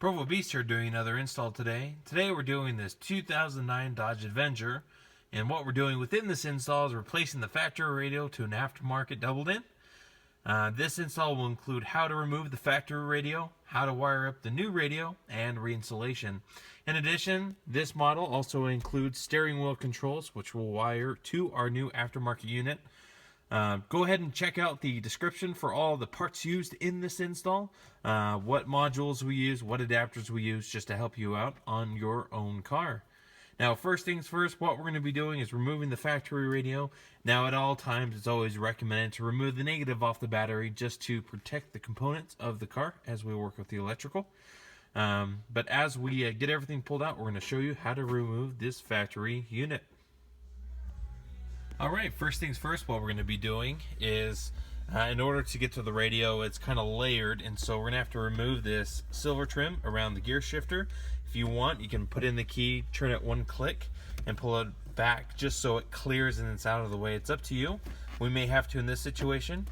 Provo Beast here doing another install today. Today we're doing this 2009 Dodge Avenger, and what we're doing within this install is replacing the factory radio to an aftermarket doubled-in. This install will include how to remove the factory radio, how to wire up the new radio, and reinstallation. In addition, this model also includes steering wheel controls, which will wire to our new aftermarket unit. Go ahead and check out the description for all the parts used in this install, what modules we use, what adapters we use, just to help you out on your own car. Now, first things first, what we're going to be doing is removing the factory radio. Now, at all times, it's always recommended to remove the negative off the battery just to protect the components of the car as we work with the electrical. But as we get everything pulled out, we're going to show you how to remove this factory unit. Alright, first things first, what we're going to be doing is, in order to get to the radio, it's kind of layered, and so we're going to have to remove this silver trim around the gear shifter. If you want, you can put in the key, turn it one click, and pull it back just so it clears and it's out of the way. It's up to you. We may have to in this situation.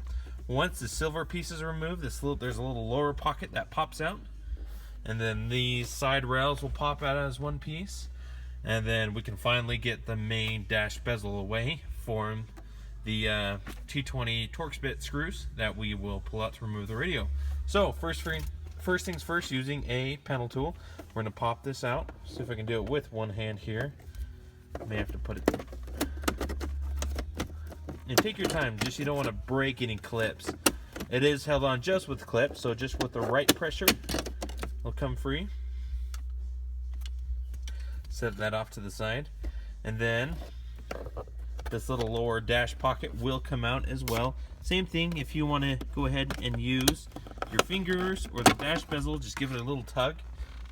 Once the silver piece is removed, there's a little lower pocket that pops out, and then these side rails will pop out as one piece, and then we can finally get the main dash bezel away, form the T20 Torx bit screws that we will pull out to remove the radio. So first things first, using a panel tool, we're going to pop this out. See if I can do it with one hand here. I may have to put it. And take your time, just you don't want to break any clips. It is held on just with clips, so just with the right pressure, it'll come free. Set that off to the side, and then this little lower dash pocket will come out as well. Same thing, if you want to go ahead and use your fingers or the dash bezel, just give it a little tug.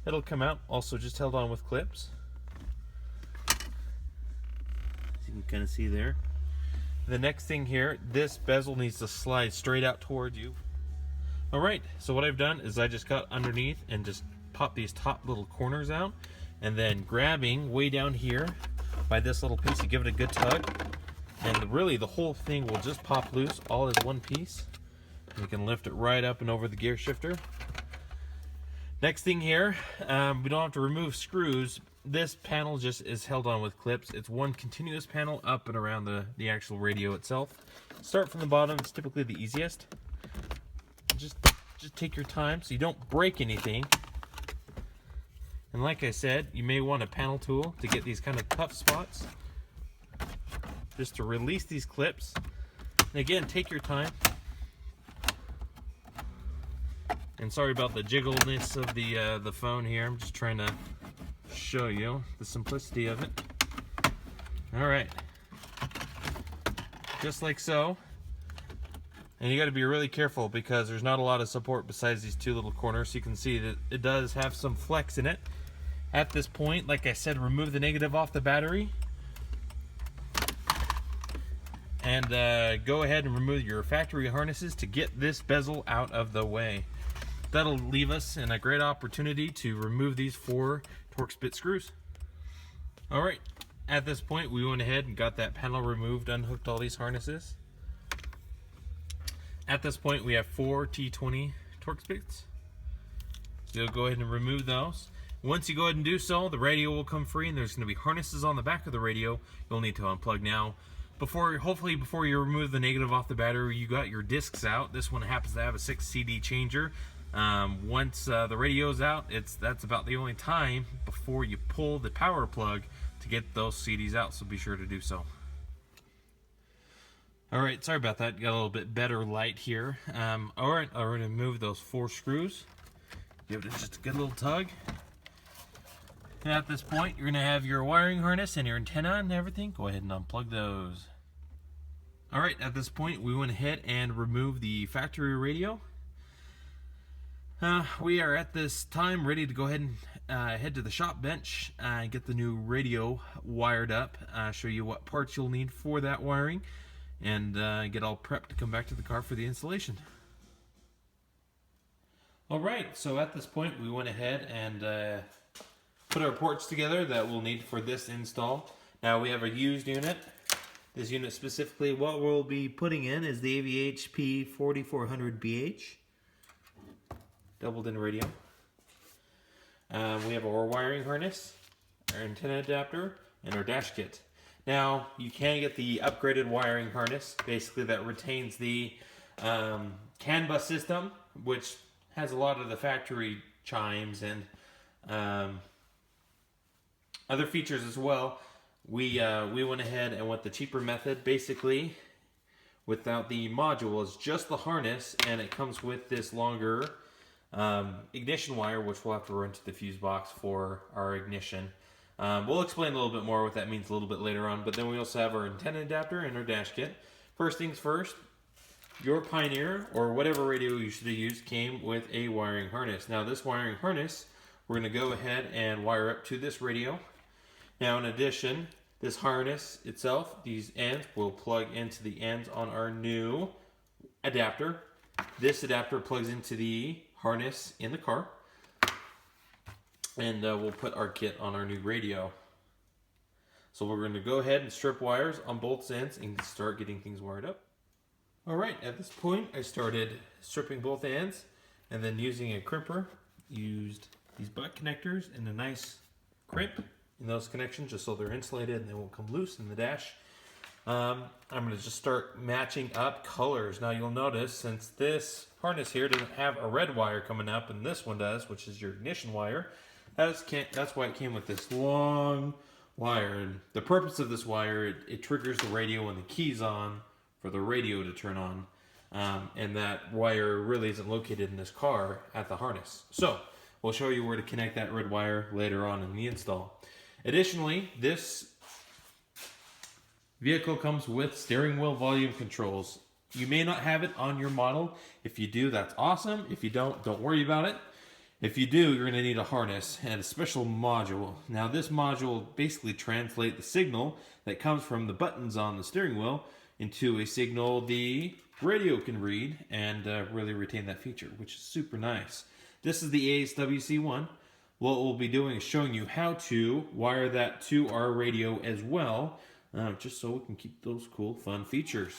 It'll come out, also just held on with clips. As you can kind of see there. The next thing here, this bezel needs to slide straight out towards you. Alright, so what I've done is I just got underneath and just pop these top little corners out, and then grabbing way down here by this little piece, you give it a good tug, and really the whole thing will just pop loose all as one piece. You can lift it right up and over the gear shifter. Next thing here, we don't have to remove screws. This panel just is held on with clips. It's one continuous panel up and around the actual radio itself. Start from the bottom, it's typically the easiest. Just take your time so you don't break anything. And like I said, you may want a panel tool to get these kind of tough spots, just to release these clips. And again, take your time. And sorry about the jiggleness of the phone here. I'm just trying to show you the simplicity of it. All right, just like so. And you got to be really careful because there's not a lot of support besides these two little corners. So you can see that it does have some flex in it. At this point, like I said, remove the negative off the battery. And go ahead and remove your factory harnesses to get this bezel out of the way. That'll leave us in a great opportunity to remove these 4 Torx bit screws. Alright, at this point we went ahead and got that panel removed, unhooked all these harnesses. At this point we have 4 T20 Torx bits. You'll go ahead and remove those. Once you go ahead and do so, the radio will come free, and there's going to be harnesses on the back of the radio you'll need to unplug. Now, hopefully before you remove the negative off the battery, you got your discs out. This one happens to have a 6 CD changer. Once the radio's out, that's about the only time before you pull the power plug to get those CDs out, so be sure to do so. Alright, sorry about that. Got a little bit better light here. Alright, I'm going to remove those 4 screws. Give it just a good little tug. And at this point, you're going to have your wiring harness and your antenna and everything. Go ahead and unplug those. Alright, at this point, we went ahead and removed the factory radio. We are at this time ready to go ahead and head to the shop bench and get the new radio wired up. Show you what parts you'll need for that wiring, and get all prepped to come back to the car for the installation. Alright, so at this point, we went ahead and put our ports together that we'll need for this install. Now we have a used unit. This unit specifically, what we'll be putting in is the AVHP 4400BH doubled in radio. We have our wiring harness, our antenna adapter, and our dash kit. Now, you can get the upgraded wiring harness, basically that retains the CAN bus system, which has a lot of the factory chimes and other features as well. We went ahead and went the cheaper method, basically without the module. It's just the harness, and it comes with this longer ignition wire, which we'll have to run to the fuse box for our ignition. We'll explain a little bit more what that means a little bit later on, but then we also have our antenna adapter and our dash kit. First things first, your Pioneer, or whatever radio you should have used, came with a wiring harness. Now this wiring harness, we're going to go ahead and wire up to this radio. Now in addition, this harness itself, these ends will plug into the ends on our new adapter. This adapter plugs into the harness in the car. And we'll put our kit on our new radio. So we're going to go ahead and strip wires on both ends and start getting things wired up. Alright, at this point I started stripping both ends, and then using a crimper, used these butt connectors and a nice crimp in those connections just so they're insulated and they won't come loose in the dash. I'm going to just start matching up colors. Now you'll notice, since this harness here doesn't have a red wire coming up and this one does, which is your ignition wire, that's why it came with this long wire. And the purpose of this wire, it triggers the radio when the key's on for the radio to turn on. And that wire really isn't located in this car at the harness. So we'll show you where to connect that red wire later on in the install. Additionally, this vehicle comes with steering wheel volume controls. You may not have it on your model. If you do, that's awesome. If you don't worry about it. If you do, you're going to need a harness and a special module. Now this module basically translates the signal that comes from the buttons on the steering wheel into a signal the radio can read and really retain that feature, which is super nice. This is the ASWC1. What we'll be doing is showing you how to wire that to our radio as well, just so we can keep those cool, fun features.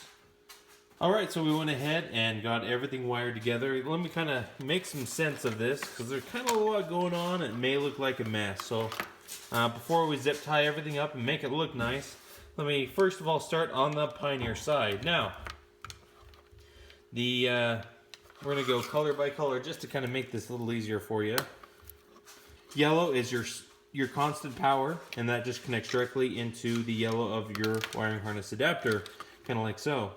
Alright, so we went ahead and got everything wired together. Let me kind of make some sense of this, because there's kind of a lot going on. It may look like a mess. So before we zip tie everything up and make it look nice, let me first of all start on the Pioneer side. Now, we're going to go color by color just to kind of make this a little easier for you. Yellow is your constant power, and that just connects directly into the yellow of your wiring harness adapter, kind of like so.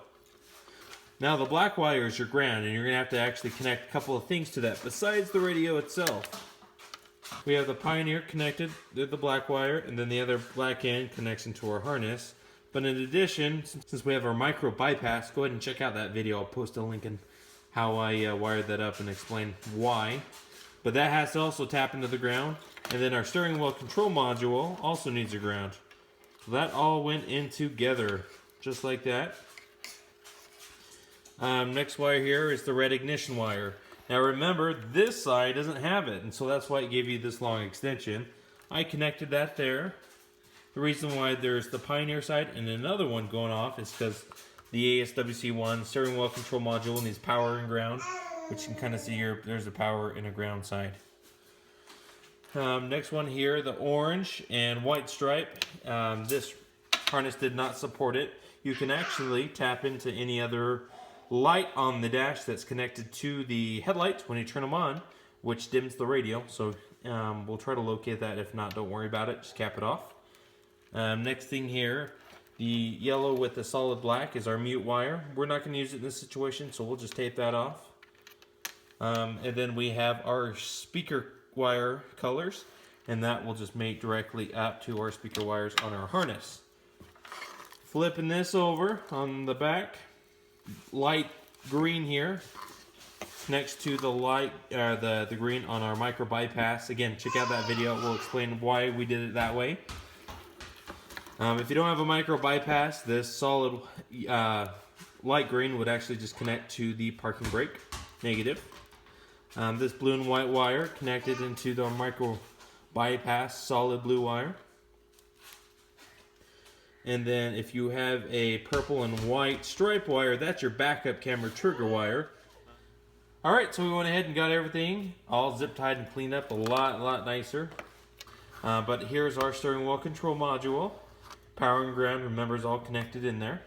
Now the black wire is your ground, and you're going to have to actually connect a couple of things to that besides the radio itself. We have the Pioneer connected to the black wire, and then the other black end connects into our harness. But in addition, since we have our micro bypass, go ahead and check out that video. I'll post a link in how I wired that up and explain why. But that has to also tap into the ground. And then our steering wheel control module also needs a ground. So that all went in together, just like that. Next wire here is the red ignition wire. Now remember, this side doesn't have it, and so that's why it gave you this long extension. I connected that there. The reason why there's the Pioneer side and another one going off is because the ASWC1 steering wheel control module needs power and ground, which you can kind of see here, there's a power and a ground side. Next one here, the orange and white stripe. This harness did not support it. You can actually tap into any other light on the dash that's connected to the headlights when you turn them on, which dims the radio. So we'll try to locate that. If not, don't worry about it. Just cap it off. Next thing here, the yellow with the solid black is our mute wire. We're not going to use it in this situation, so we'll just tape that off. And then we have our speaker wire colors, and that will just mate directly up to our speaker wires on our harness. Flipping this over on the back, light green here next to the light the green on our micro bypass. Again, check out that video. We'll explain why we did it that way. If you don't have a micro bypass, this solid light green would actually just connect to the parking brake, negative. This blue and white wire connected into the micro bypass solid blue wire. And then if you have a purple and white stripe wire, that's your backup camera trigger wire. Alright, so we went ahead and got everything all zip tied and cleaned up a lot nicer. But here's our steering wheel control module. Power and ground, remember, is all connected in there.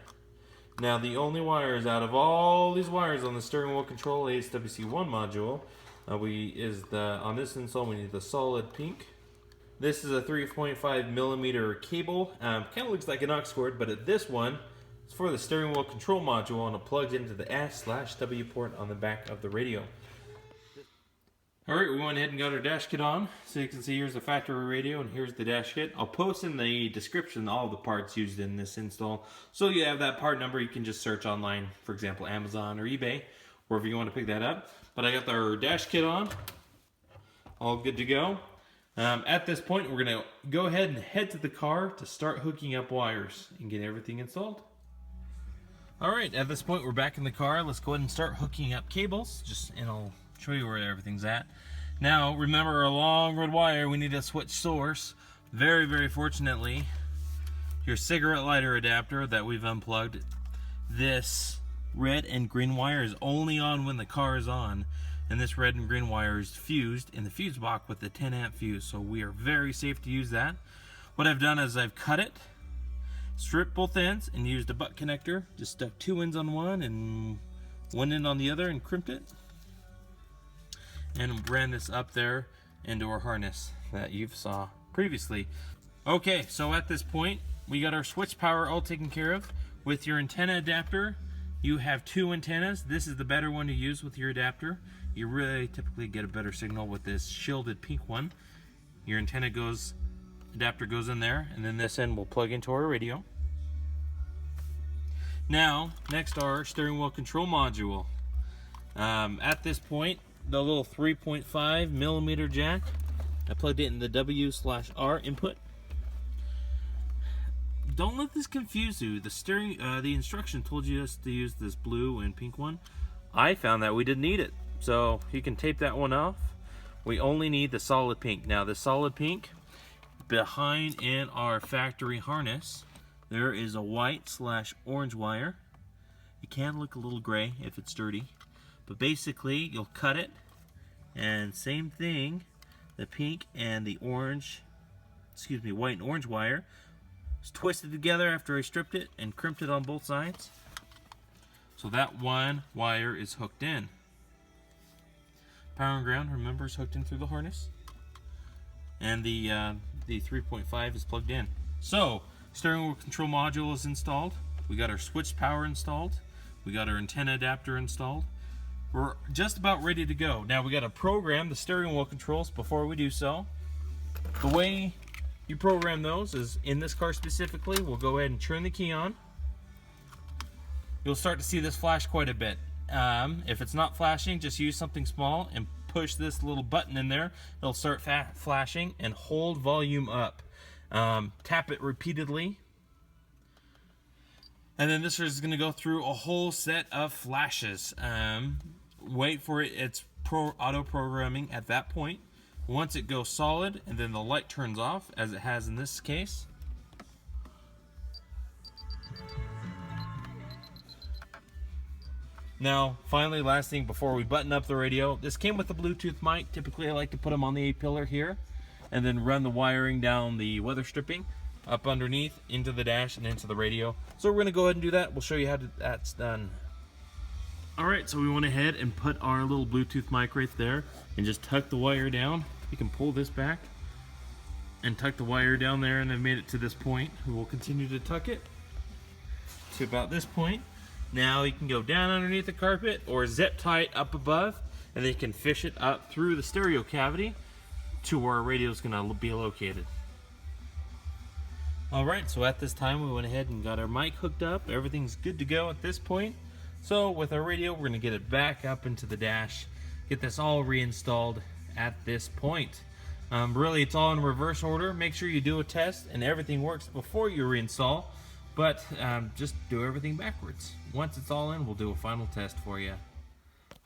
Now the only wires out of all these wires on the steering wheel control ASWC1 module, on this install we need the solid pink. This is a 3.5 millimeter cable. Kind of looks like an aux cord, but this one is for the steering wheel control module, and it plugs into the S/W port on the back of the radio. Alright, we went ahead and got our dash kit on. So you can see here's the factory radio and here's the dash kit. I'll post in the description all the parts used in this install. So you have that part number, you can just search online, for example, Amazon or eBay, wherever you want to pick that up. But I got our dash kit on, all good to go. At this point, we're going to go ahead and head to the car to start hooking up wires and get everything installed. Alright, at this point we're back in the car. Let's go ahead and start hooking up cables, and I'll show you where everything's at. Now, remember our long red wire, we need to switch source. Very fortunately, your cigarette lighter adapter that we've unplugged, this red and green wire is only on when the car is on. And this red and green wire is fused in the fuse box with the 10 amp fuse, so we are very safe to use that. What I've done is I've cut it, stripped both ends, and used a butt connector. Just stuck 2 ends on one and 1 end on the other and crimped it. And ran this up there into our harness that you saw previously. Okay, so at this point, we got our switch power all taken care of. With your antenna adapter, you have 2 antennas. This is the better one to use with your adapter. You really typically get a better signal with this shielded pink one. Your adapter goes in there, and then this end will plug into our radio. Now, next our steering wheel control module. At this point, the little 3.5 millimeter jack, I plugged it in the W/R input. Don't let this confuse you. The instruction told you us to use this blue and pink one. I found that we didn't need it, so you can tape that one off. We only need the solid pink. Now the solid pink, behind in our factory harness, there is a white/orange wire. It can look a little gray if it's dirty, but basically you'll cut it, and same thing, the pink and the orange, white and orange wire is twisted together after I stripped it and crimped it on both sides. So that one wire is hooked in. Power and ground, remember, is hooked in through the harness. And the 3.5 is plugged in. So, steering wheel control module is installed. We got our switch power installed. We got our antenna adapter installed. We're just about ready to go. Now we got to program the steering wheel controls before we do so. The way you program those is, in this car specifically, we'll go ahead and turn the key on. You'll start to see this flash quite a bit. If it's not flashing, just use something small and push this little button in there. It'll start flashing, and hold volume up. Tap it repeatedly. And then this is going to go through a whole set of flashes. Wait for it. It's auto programming at that point. Once it goes solid, and then the light turns off, as it has in this case. Now, finally, last thing before we button up the radio, this came with a Bluetooth mic. Typically, I like to put them on the A-pillar here, and then run the wiring down the weather stripping up underneath into the dash and into the radio. So we're going to go ahead and do that. We'll show you how that's done. Alright, so we went ahead and put our little Bluetooth mic right there and just tuck the wire down. You can pull this back and tuck the wire down there, and I've made it to this point. We'll continue to tuck it to about this point. Now you can go down underneath the carpet or zip tie it up above, and then you can fish it up through the stereo cavity to where our radio is going to be located. Alright, so at this time we went ahead and got our mic hooked up. Everything's good to go at this point. So with our radio, we're going to get it back up into the dash, get this all reinstalled at this point. Really, it's all in reverse order. Make sure you do a test and everything works before you reinstall, but just do everything backwards. Once it's all in, we'll do a final test for you.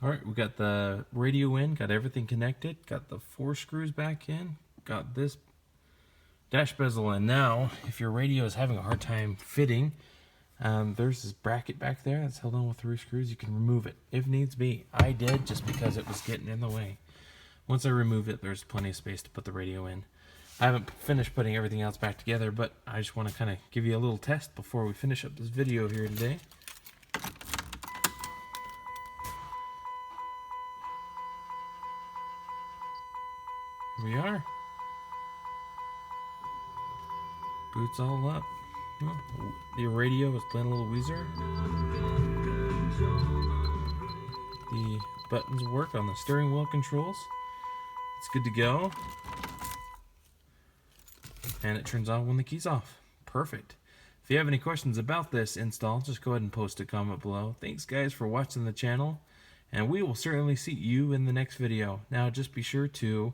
Alright, we got the radio in, got everything connected, got the 4 screws back in, got this dash bezel in. Now, if your radio is having a hard time fitting, There's this bracket back there that's held on with 3 screws. You can remove it if needs be. I did, just because it was getting in the way. Once I remove it, there's plenty of space to put the radio in. I haven't finished putting everything else back together, but I just want to kind of give you a little test before we finish up this video here today. Here we are. Boots all up. The radio is playing a little Weezer. The buttons work on the steering wheel controls. It's good to go. And it turns on when the key's off. Perfect. If you have any questions about this install, just go ahead and post a comment below. Thanks guys for watching the channel, and we will certainly see you in the next video. Now just be sure to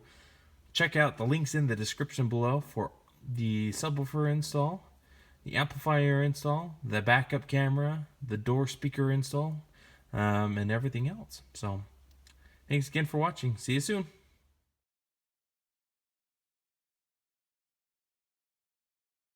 check out the links in the description below for the subwoofer install, the amplifier install, the backup camera, the door speaker install, and everything else. So thanks again for watching. See you soon.